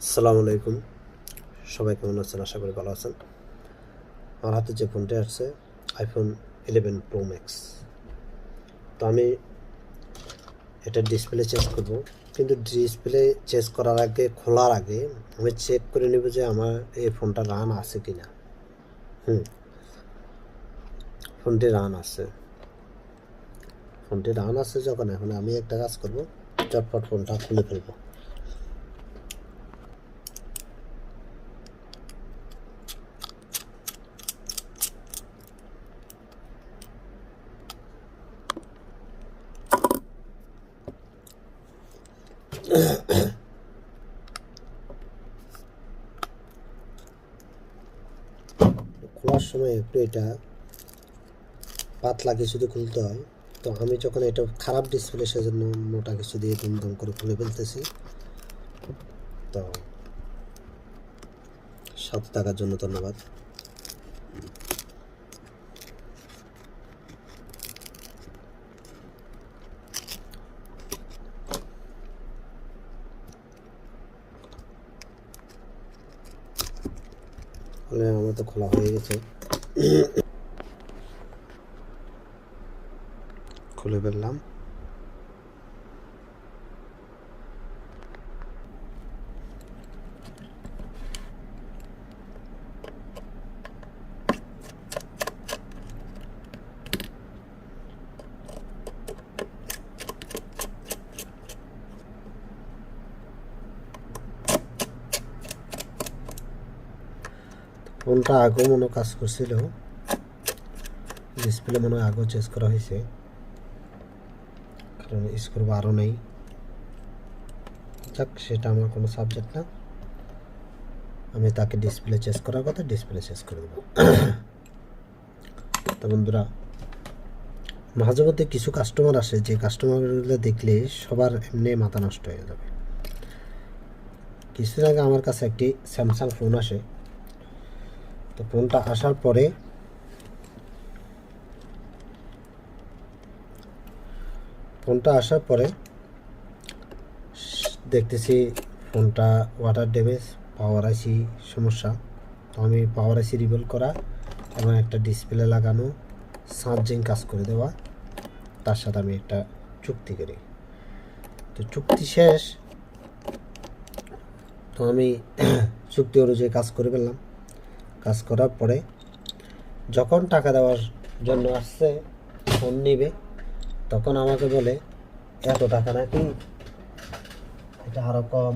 আসসালামু আলাইকুম, সবাই কেমন আছেন? আশা করি ভালো আছেন। আমার হাতে যে ফোনটি আসছে আইফোন 11 প্রো ম্যাক্স। তো আমি এটা ডিসপ্লে চেঞ্জ করব, কিন্তু ডিসপ্লে চেঞ্জ করার আগে, খোলার আগে আমি চেক করে নেব যে আমার এই ফোনটা রান আছে কি না। ফোনটি রান আছে। যখন এখন আমি একটা কাজ করব, চটপট ফোনটা খুলে ফেলবো। খোলার সময় একটু এটা পাতলা কিছু দিয়ে খুলতে হয়। তো আমি যখন এটা খারাপ ডিসপ্লে, সেজন্য মোটা কিছু দিয়ে দুম করে খুলে ফেলতেছি। তো সাথে থাকার জন্য ধন্যবাদ। আমার তো খোলা হয়ে গেছে, খুলে ফেললাম। ফোনটা আগেও মনে কাজ করছিল, ডিসপ্লে মনে হয় আগেও চেঞ্জ করা হয়েছে, কারণ স্ক্রু আরও নেই। যাক, সেটা আমার কোনো সাবজেক্ট না। আমি তাকে ডিসপ্লে চেঞ্জ করার কথা ডিসপ্লে চেঞ্জ করে দেবো। তো বন্ধুরা, মাঝে মধ্যে কিছু কাস্টমার আসে, যে কাস্টমারগুলো দেখলে সবার এমনি মাথা নষ্ট হয়ে যাবে। কিছুদিন আগে আমার কাছে একটি স্যামসাং ফোন আসে। তো ফোনটা আসার পরে দেখতেছি ফোনটা ওয়াটার ড্যামেজ, পাওয়ার আইসি সমস্যা। তো আমি পাওয়ার আইসি রিভেল করা এবং একটা ডিসপ্লে লাগানো, চার্জিং কাজ করে দেওয়া, তার সাথে আমি একটা চুক্তি করি। তো চুক্তি শেষ, তো আমি চুক্তি অনুযায়ী কাজ করে ফেললাম। কাজ করার পরে যখন টাকা দেওয়ার জন্য আসছে, ফোন নিবে, তখন আমাকে বলে এত টাকা নাকি, এটা আরও কম,